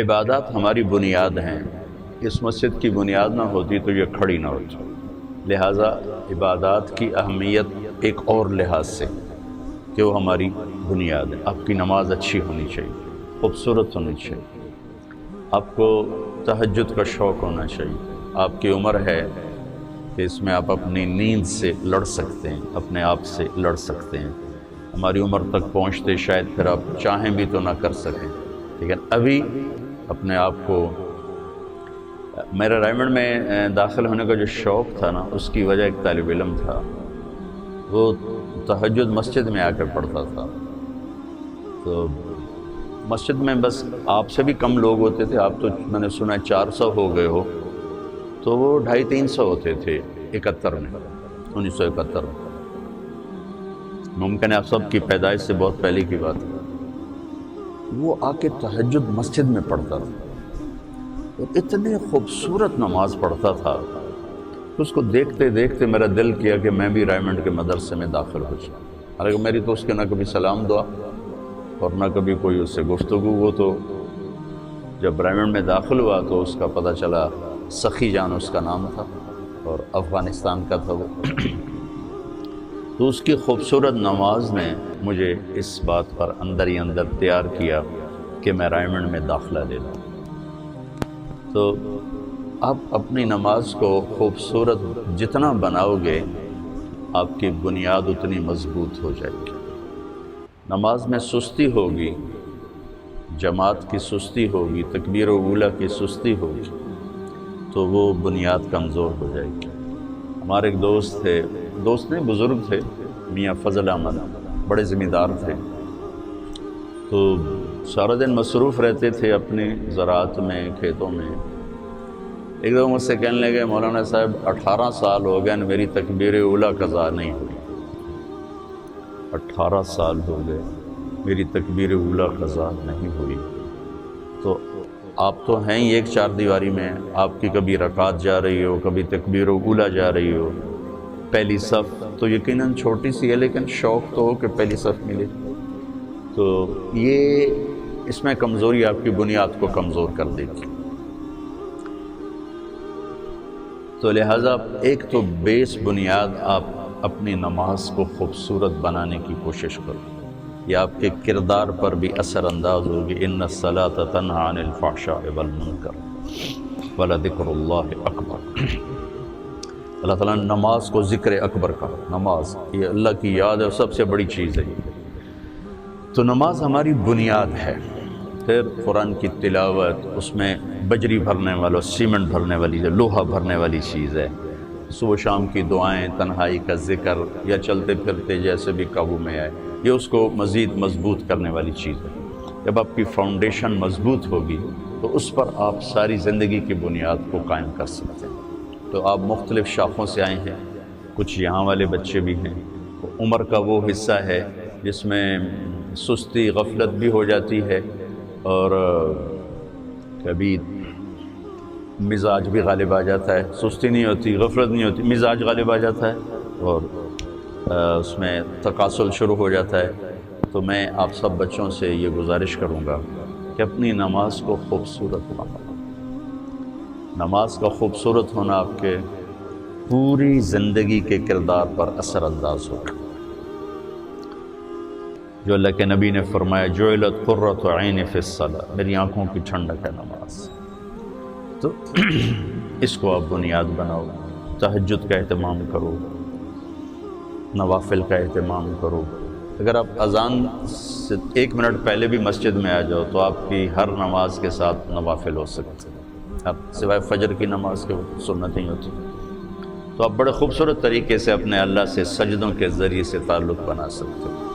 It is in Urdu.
عبادات ہماری بنیاد ہیں، اس مسجد کی بنیاد نہ ہوتی تو یہ کھڑی نہ ہوتی، لہٰذا عبادات کی اہمیت ایک اور لحاظ سے کہ وہ ہماری بنیاد ہے۔ آپ کی نماز اچھی ہونی چاہیے، خوبصورت ہونی چاہیے، آپ کو تہجد کا شوق ہونا چاہیے، آپ کی عمر ہے کہ اس میں آپ اپنی نیند سے لڑ سکتے ہیں، اپنے آپ سے لڑ سکتے ہیں۔ ہماری عمر تک پہنچتے شاید پھر آپ چاہیں بھی تو نہ کر سکیں، لیکن ابھی اپنے آپ کو میرا رائمنڈ میں داخل ہونے کا جو شوق تھا نا، اس کی وجہ ایک طالب علم تھا، وہ تہجد مسجد میں آ کر پڑھتا تھا، تو مسجد میں بس آپ سے بھی کم لوگ ہوتے تھے، آپ تو میں نے سنا 400 ہو گئے ہو، تو وہ 250-300 ہوتے تھے 71 میں، 1971 میں، ممکن ہے آپ سب کی پیدائش سے بہت پہلے کی بات ہے۔ وہ آ کے تہجد مسجد میں پڑھتا تھا اور اتنے خوبصورت نماز پڑھتا تھا، اس کو دیکھتے دیکھتے میرا دل کیا کہ میں بھی رائمنڈ کے مدرسے میں داخل ہو جاؤں، حالانکہ میری تو اس کے نہ کبھی سلام دعا اور نہ کبھی کوئی اس سے گفتگو۔ وہ تو جب رائمنڈ میں داخل ہوا تو اس کا پتہ چلا، سخی جان اس کا نام تھا اور افغانستان کا تھا وہ، تو اس کی خوبصورت نماز نے مجھے اس بات پر اندر ہی اندر تیار کیا کہ میں رائمنڈ میں داخلہ لے لوں۔ تو آپ اپنی نماز کو خوبصورت جتنا بناؤ گے، آپ کی بنیاد اتنی مضبوط ہو جائے گی۔ نماز میں سستی ہوگی، جماعت کی سستی ہوگی، تکبیر اولیٰ کی سستی ہوگی، تو وہ بنیاد کمزور ہو جائے گی۔ ہمارے ایک دوست تھے، دوست نہیں بزرگ تھے، میاں فضل احمد، بڑے ذمہ دار تھے، تو سارا دن مصروف رہتے تھے اپنی زراعت میں، کھیتوں میں۔ ایک دفعہ مجھ سے کہنے لگے، مولانا صاحب 18 سال ہو گئے میری تکبیر اولیٰ قضا نہیں ہوئی، 18 سال ہو گئے میری تکبیر اولیٰ قضا نہیں ہوئی۔ تو آپ تو ہیں ہی ایک چار دیواری میں، آپ کی کبھی رکعت جا رہی ہو، کبھی تکبیر اولیٰ جا رہی ہو، پہلی صف تو یقیناً چھوٹی سی ہے لیکن شوق تو ہو کہ پہلی صف ملے، تو یہ اس میں کمزوری آپ کی بنیاد کو کمزور کر دے گی۔ تو لہٰذا ایک تو بیس بنیاد آپ اپنی نماز کو خوبصورت بنانے کی کوشش کرو، یہ آپ کے کردار پر بھی اثر انداز ہوگی۔ ان الصلاۃ تنہی عن الفحشاء والمنکر ولذکر اللہ اکبر۔ اللہ تعالیٰ نے نماز کو ذکر اکبر کہا، نماز یہ اللہ کی یاد ہے، سب سے بڑی چیز ہے۔ تو نماز ہماری بنیاد ہے، پھر قرآن کی تلاوت، اس میں بجری بھرنے والا، سیمنٹ بھرنے والی، لوہا بھرنے والی چیز ہے، صبح شام کی دعائیں، تنہائی کا ذکر یا چلتے پھرتے جیسے بھی قابو میں آئے، یہ اس کو مزید مضبوط کرنے والی چیز ہے۔ جب آپ کی فاؤنڈیشن مضبوط ہوگی تو اس پر آپ ساری زندگی کی بنیاد کو قائم کر سکتے ہیں۔ تو آپ مختلف شاخوں سے آئے ہیں، کچھ یہاں والے بچے بھی ہیں، عمر کا وہ حصہ ہے جس میں سستی غفلت بھی ہو جاتی ہے اور کبھی مزاج بھی غالب آ جاتا ہے، سستی نہیں ہوتی، غفلت نہیں ہوتی، مزاج غالب آ جاتا ہے اور اس میں تکاسل شروع ہو جاتا ہے۔ تو میں آپ سب بچوں سے یہ گزارش کروں گا کہ اپنی نماز کو خوبصورت بناؤ۔ نماز کا خوبصورت ہونا آپ کے پوری زندگی کے کردار پر اثر انداز ہوگا۔ جو اللہ کے نبی نے فرمایا، جعلت قرۃ عینی فی الصلاۃ، میری آنکھوں کی ٹھنڈک ہے نماز۔ تو اس کو آپ بنیاد بناؤ، تہجد کا اہتمام کرو، نوافل کا اہتمام کرو۔ اگر آپ اذان سے 1 منٹ پہلے بھی مسجد میں آ جاؤ تو آپ کی ہر نماز کے ساتھ نوافل ہو سکتے ہیں، اب سوائے فجر کی نماز کے سنتیں ہوتی، تو آپ بڑے خوبصورت طریقے سے اپنے اللہ سے سجدوں کے ذریعے سے تعلق بنا سکتے ہو۔